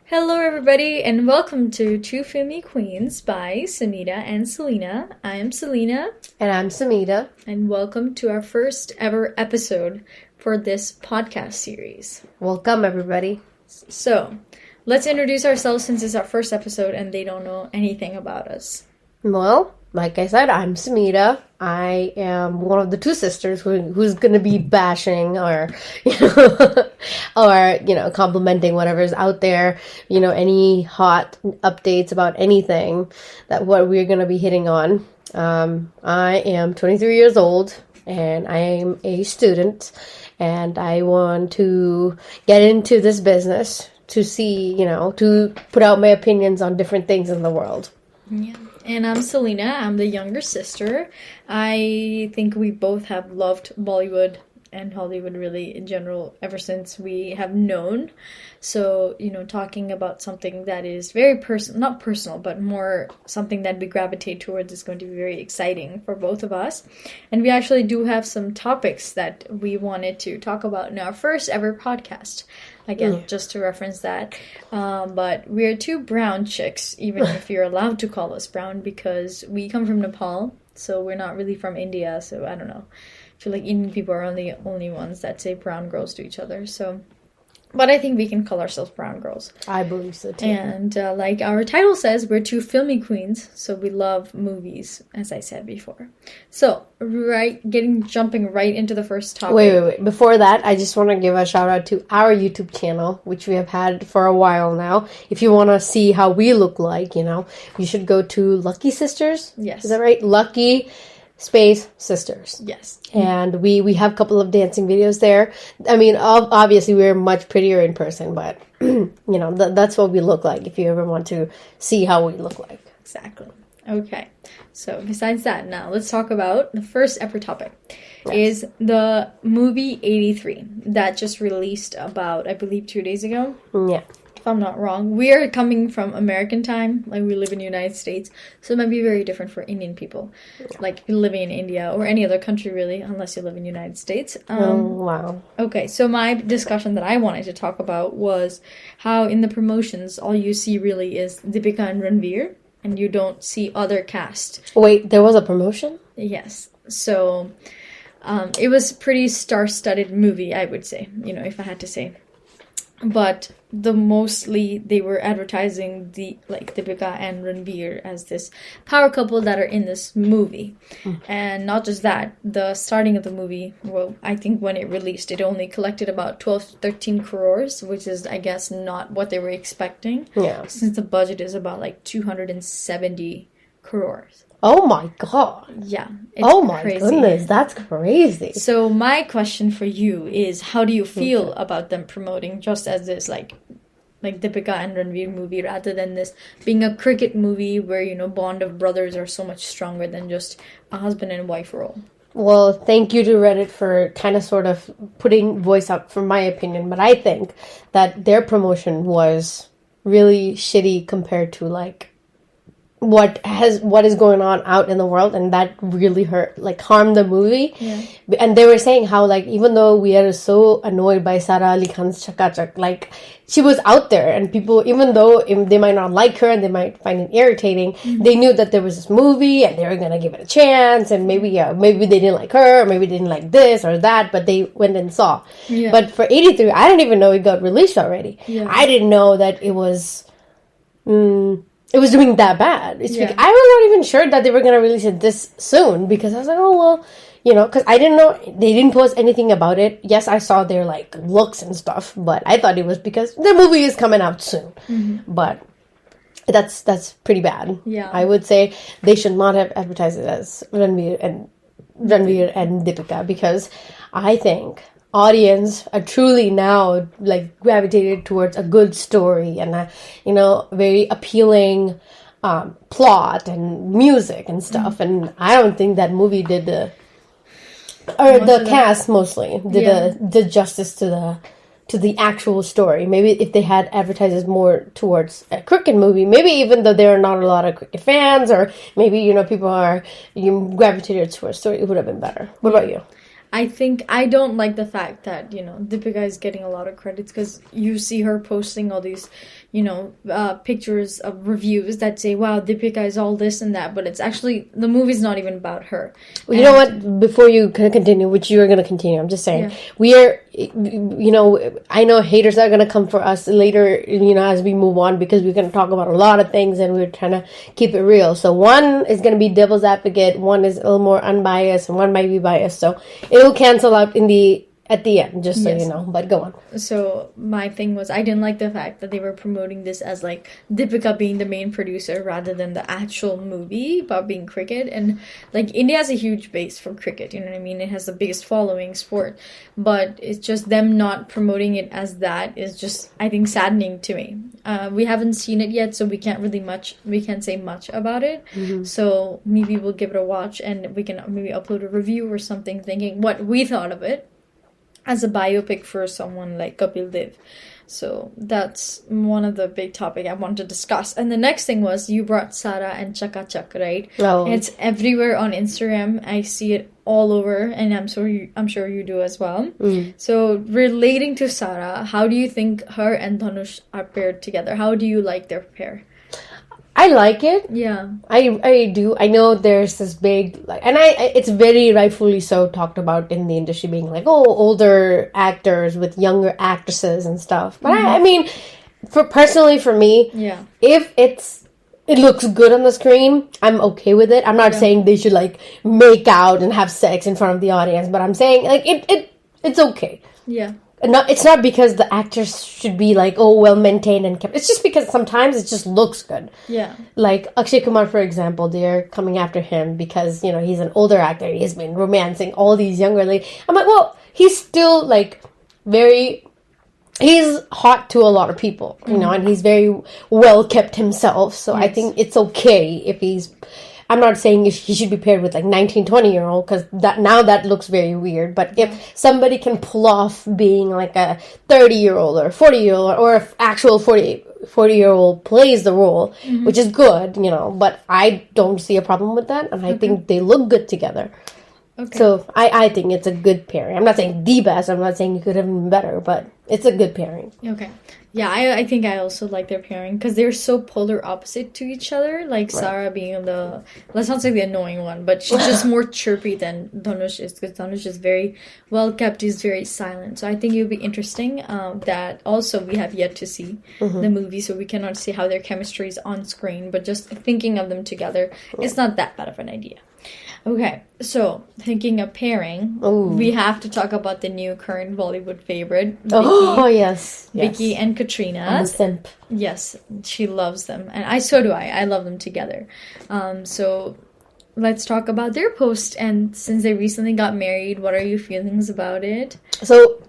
Hello, everybody, and welcome to Two Filmy Queens by Samita and Selena. I am Selena. And I'm Samita. And welcome to our first ever episode for this podcast series. Welcome, everybody. So, let's introduce ourselves since it's our first episode and they don't know anything about us. Well, like I said, I'm Samita. I am one of the two sisters who's going to be bashing or, complimenting whatever's out there, any hot updates about anything that what we're going to be hitting on. I am 23 years old and I am a student and I want to get into this business to see, to put out my opinions on different things in the world. Yeah. And I'm Selena. I'm the younger sister. I think we both have loved Bollywood and Hollywood really in general ever since we have known. So, talking about something that is very not personal, but more something that we gravitate towards is going to be very exciting for both of us. And we actually do have some topics that we wanted to talk about in our first ever podcast. Again, just to reference that. But we're two brown chicks, even if you're allowed to call us brown, because we come from Nepal. So we're not really from India. So I don't know. I feel like Indian people are the only ones that say brown girls to each other. So, but I think we can call ourselves brown girls. I believe so too. And like our title says, we're two filmy queens. So we love movies, as I said before. So jumping right into the first topic. Wait. Before that, I just want to give a shout out to our YouTube channel, which we have had for a while now. If you want to see how we look like, you should go to Lucky Sisters. Yes. Is that right? Lucky Space Sisters. Yes. And we have a couple of dancing videos there. I mean, obviously we're much prettier in person, but that's what we look like if you ever want to see how we look like. Exactly. Okay. So besides that, now let's talk about the first ever topic. Yes. Is the movie 83 that just released about, I believe, 2 days ago. Yeah. If I'm not wrong. We are coming from American time, like we live in the United States, so it might be very different for Indian people, like living in India or any other country really, unless you live in the United States. Wow. Okay, so my discussion that I wanted to talk about was how in the promotions, all you see really is Deepika and Ranveer, and you don't see other cast. Wait, there was a promotion? Yes, so it was a pretty star-studded movie, I would say, if I had to say. But mostly they were advertising Deepika and Ranveer as this power couple that are in this movie. And not just that, the starting of the movie, well, I think when it released, it only collected about 12 to 13 crores, which is, I guess, not what they were expecting. Yeah. Since the budget is about 270 crores. Oh my god. Yeah. Crazy. Goodness, that's crazy. So my question for you is, how do you feel about them promoting just as this like Deepika and Ranveer movie rather than this being a cricket movie where, bond of brothers are so much stronger than just a husband and wife role? Well, thank you to Reddit for kind of sort of putting voice up for my opinion, but I think that their promotion was really shitty compared to what is going on out in the world, and that really harmed the movie. Yeah. And they were saying how even though we are so annoyed by Sara Ali Khan's Chakachak, she was out there, and people, even though they might not like her and they might find it irritating, they knew that there was this movie and they were gonna give it a chance, and maybe they didn't like her, or maybe they didn't like this or that, but they went and saw. Yeah. But for 83, I didn't even know it got released already. Yeah. I didn't know that it was doing that bad. I was not even sure that they were going to release it this soon, because I was like, oh, well, because I didn't know, they didn't post anything about it. Yes, I saw their looks and stuff, but I thought it was because the movie is coming out soon. Mm-hmm. But that's pretty bad. Yeah. I would say they should not have advertised it as Ranveer and Deepika, because I think audience are truly now gravitated towards a good story and a very appealing plot and music and stuff. And I don't think that movie did the cast mostly did justice to the actual story. Maybe if they had advertised more towards a cricket movie, maybe even though there are not a lot of cricket fans, or maybe people are gravitated towards story, it would have been better. What about you? I don't like the fact that, Deepika is getting a lot of credits, because you see her posting all these, pictures of reviews that say, wow, Deepika is all this and that, but it's actually, the movie's not even about her. Well, you know what? Before you continue, which you are going to continue, I'm just saying, we are, I know haters are going to come for us later, as we move on, because we're going to talk about a lot of things and we're trying to keep it real. So one is going to be devil's advocate, one is a little more unbiased, and one might be biased. So it'll cancel out at the end, just so you know. But go on. So my thing was, I didn't like the fact that they were promoting this as like Deepika being the main producer rather than the actual movie about being cricket. And like India has a huge base for cricket, you know what I mean? It has the biggest following sport, but it's just them not promoting it as that is just, I think, saddening to me. We haven't seen it yet, so we can't say much about it. So maybe we'll give it a watch and we can maybe upload a review or something, thinking what we thought of it as a biopic for someone like Kapil Dev. So that's one of the big topic I wanted to discuss. And the next thing was, you brought Sara and Chaka Chak, right? Oh. It's everywhere on Instagram. I see it all over, and I'm sure you do as well. So relating to Sara, how do you think her and Dhanush are paired together? How do you like their pair? I like it. Yeah. I do. I know there's this big, it's very rightfully so talked about in the industry, being like, oh, older actors with younger actresses and stuff. But I mean, for me, if it looks good on the screen, I'm okay with it. I'm not saying they should like make out and have sex in front of the audience, but I'm saying like it's okay. Yeah. It's not because the actors should be like, oh, well maintained and kept. It's just because sometimes it just looks good. Yeah. Like Akshay Kumar, for example, they're coming after him because, he's an older actor. He's been romancing all these younger ladies. I'm like, well, he's still like he's hot to a lot of people, and he's very well kept himself. So I think it's okay if I'm not saying he should be paired with like 19, 20-year-old, because that looks very weird. But if somebody can pull off being like a 30-year-old or 40-year-old, or if actual 40-year-old plays the role, which is good, but I don't see a problem with that. And I think they look good together. Okay. So I think it's a good pairing. I'm not saying the best. I'm not saying you could have been better, but it's a good pairing. Okay. Yeah, I think I also like their pairing because they're so polar opposite to each other. Like Sara being let's not say the annoying one, but she's just more chirpy than Dhanush is, because Dhanush is very well kept. He's very silent. So I think it would be interesting that also we have yet to see the movie, so we cannot see how their chemistry is on screen. But just thinking of them together, it's not that bad of an idea. Okay, so thinking of pairing, we have to talk about the new current Bollywood favorite, Vicky. Oh, yes. Vicky and Katrina. I'm a simp. Yes, she loves them. And so do I. I love them together. So let's talk about their post. And since they recently got married, what are your feelings about it? So,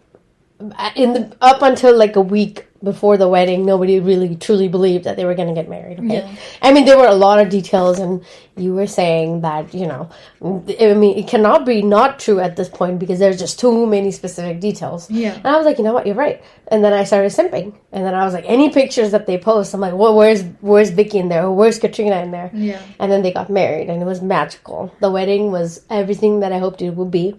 up until like a week before the wedding, nobody really truly believed that they were going to get married. Okay? Yeah. I mean, there were a lot of details, and you were saying that, it cannot be not true at this point because there's just too many specific details. Yeah. And I was like, you know what, you're right. And then I started simping. And then I was like, any pictures that they post, I'm like, well, where's Vicky in there? Where's Katrina in there? Yeah. And then they got married, and it was magical. The wedding was everything that I hoped it would be.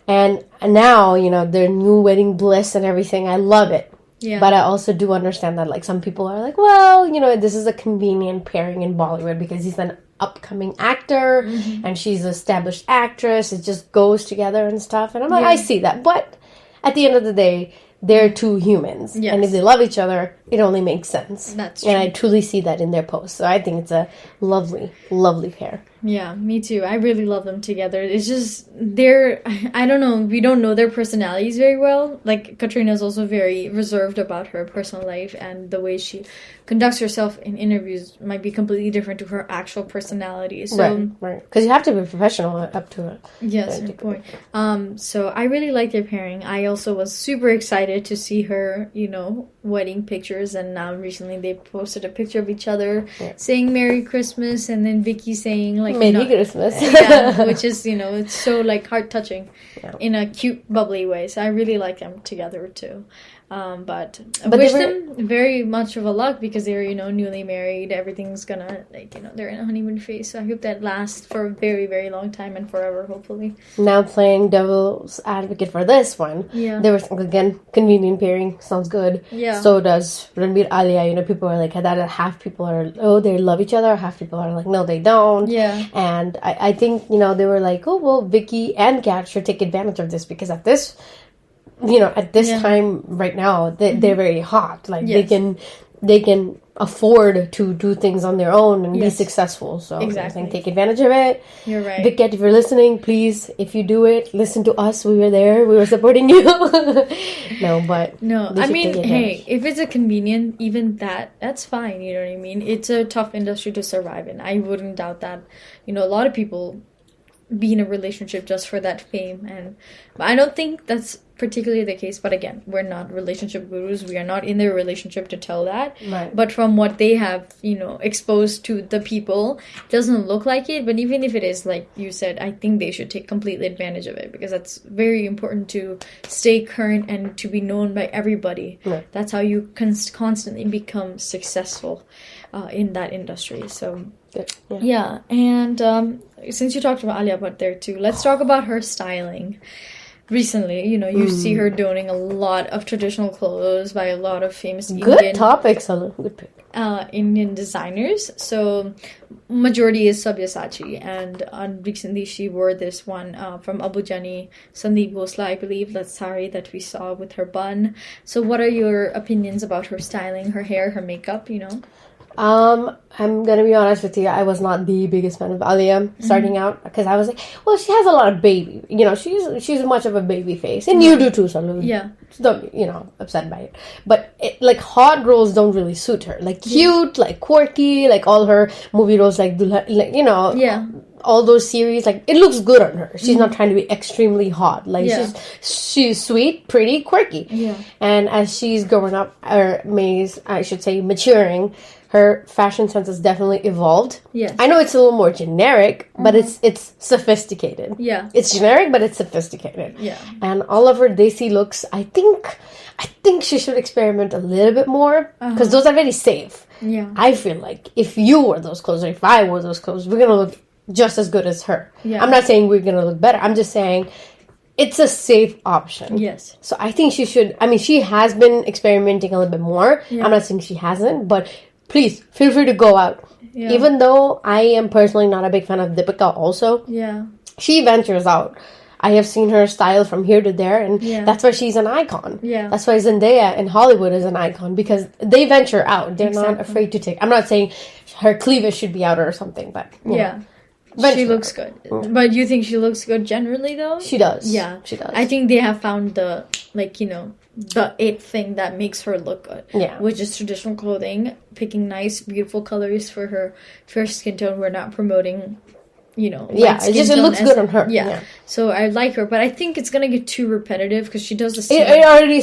And now, their new wedding bliss and everything, I love it. Yeah. But I also do understand that, like, some people are like, well, this is a convenient pairing in Bollywood because he's an upcoming actor and she's an established actress. It just goes together and stuff. And I'm like, I see that. But at the end of the day, they're two humans. Yes. And if they love each other, it only makes sense. That's true. And I truly see that in their posts. So I think it's a lovely, lovely pair. Yeah, me too. I really love them together. It's just, I don't know, we don't know their personalities very well. Like, Katrina is also very reserved about her personal life, and the way she conducts herself in interviews might be completely different to her actual personality. So, right. Because you have to be professional up to it. Yes, good point. So I really like their pairing. I also was super excited to see her, wedding pictures, and now recently they posted a picture of each other saying Merry Christmas, and then Vicky saying like Merry Christmas. Yeah, which is it's so like heart touching in a cute bubbly way. So I really like them together too. But I But wish them very much of a luck because they're, newly married. Everything's gonna, they're in a honeymoon phase. So I hope that lasts for a very, very long time and forever, hopefully. Now playing devil's advocate for this one. Yeah. There was, again, convenient pairing. Sounds good. Yeah. So does Ranbir Alia. People are like, that half people are, oh, they love each other. Half people are like, no, they don't. Yeah. And I think, they were like, oh, well, Vicky and Kat should take advantage of this because at this time right now, they're very hot. Like they can afford to do things on their own and be successul. So I think take advantage of it. You're right. Vic, if you're listening, please, if you do it, listen to us. We were there. We were supporting you. No, I mean, hey, if it's a convenient, even that's fine. You know what I mean? It's a tough industry to survive in. I wouldn't doubt that. A lot of people be in a relationship just for that fame, and I don't think that's particularly the case. But again, we're not relationship gurus. We are not in their relationship to tell that. Right. But from what they have, exposed to the people, it doesn't look like it. But even if it is, like you said, I think they should take completely advantage of it because that's very important to stay current and to be known by everybody. Right. That's how you constantly become successful in that industry. So yeah. And since you talked about Alia Bhatt there too, let's talk about her styling. Recently, you see her donating a lot of traditional clothes by a lot of famous good topics, good pick. Indian designers. So majority is Sabyasachi, and recently she wore this one from Abu Jani Sandeep Bhosla, I believe, that sari that we saw with her bun. So what are your opinions about her styling, her hair, her makeup, I'm gonna be honest with you. I was not the biggest fan of Alia starting out because I was like, well, she has a lot of baby. She's much of a baby face, and you do too, Salu. Yeah. Don't upset by it. But hot roles don't really suit her. Like cute, like quirky, like all her movie roles, Yeah. all those series, like it looks good on her. She's not trying to be extremely hot. Like she's sweet, pretty, quirky. Yeah. And as she's growing up, or maturing, her fashion sense has definitely evolved. Yes. I know it's a little more generic, but it's sophisticated. Yeah. It's generic, but it's sophisticated. Yeah. And all of her desi looks, I think she should experiment a little bit more because those are very safe. Yeah. I feel like if you wore those clothes or if I wore those clothes, we're gonna look just as good as her. Yeah. I'm not saying we're gonna look better. I'm just saying it's a safe option. Yes. So I think she should. I mean, she has been experimenting a little bit more. Yeah. I'm not saying she hasn't, but please feel free to go out. Yeah. Even though I am personally not a big fan of Deepika also. Yeah. She ventures out. I have seen her style from here to there, and that's why she's an icon. Yeah. That's why Zendaya in Hollywood is an icon, because they venture out. They're not afraid to take... I'm not saying her cleavage should be out or something, but... Yeah. She looks good. But you think she looks good generally, though? She does. Yeah. She does. I think they have found the, the it thing that makes her look good. Yeah. Which is traditional clothing, picking nice, beautiful colors for her skin tone. We're not promoting... it looks good on her. Yeah. So I like her, but I think it's gonna get too repetitive because she does the same. It already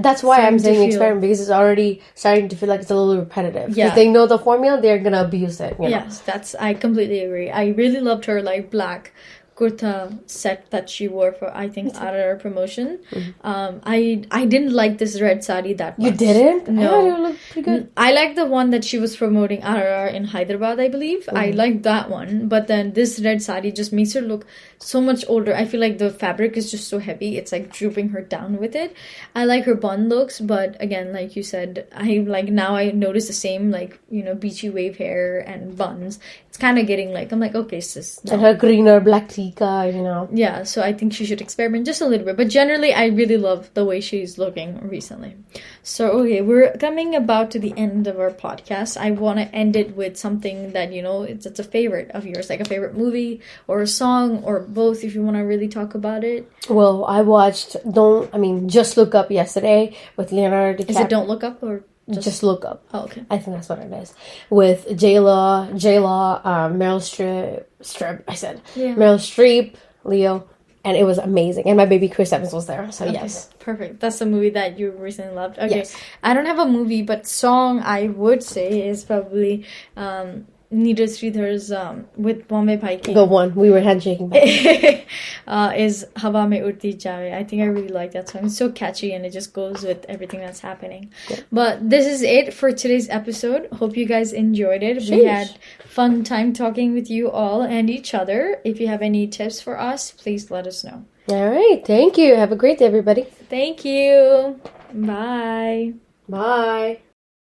that's why I'm saying experiment, because it's already starting to feel like it's a little repetitive. Yeah. Because they know the formula, they're gonna abuse it. Yes, I completely agree. I really loved her black kurta set that she wore for, I think, our promotion. Mm-hmm. I didn't like this red sari that much. You didn't? No. I thought it looked pretty good. I like the one that she was promoting RRR in Hyderabad, I believe. Mm-hmm. I liked that one. But then this red sari just makes her look so much older. I feel like the fabric is just so heavy. It's drooping her down with it. I like her bun looks, but again, like you said, now I notice the same beachy wave hair and buns. It's kind of getting I'm like, okay, sis. No. And her greener black tika, Yeah, so I think she should experiment just a little bit. But generally, I really love the way she's looking recently. So, okay, we're coming about to the end of our podcast. I want to end it with something that, it's a favorite of yours, like a favorite movie or a song or both, if you want to really talk about it. Well, I watched Just Look Up yesterday with Leonardo DiCaprio. Is it Don't Look Up or... Just Look Up. Oh, okay. I think that's what it is. With J-Law, Meryl Streep, Meryl Streep, Leo, and it was amazing. And my baby Chris Evans was there, so yes. Perfect. That's the movie that you recently loved. Okay. Yes. I don't have a movie, but song I would say is probably Neeraj Sridhar's with Bombay Bhai Ki Go one. We were handshaking. is Hawa Mein Udti Jawe. I think I really like that song. It's so catchy and it just goes with everything that's happening. Yeah. But this is it for today's episode. Hope you guys enjoyed it. Sheesh. We had fun time talking with you all and each other. If you have any tips for us, please let us know. All right. Thank you. Have a great day, everybody. Thank you. Bye. Bye.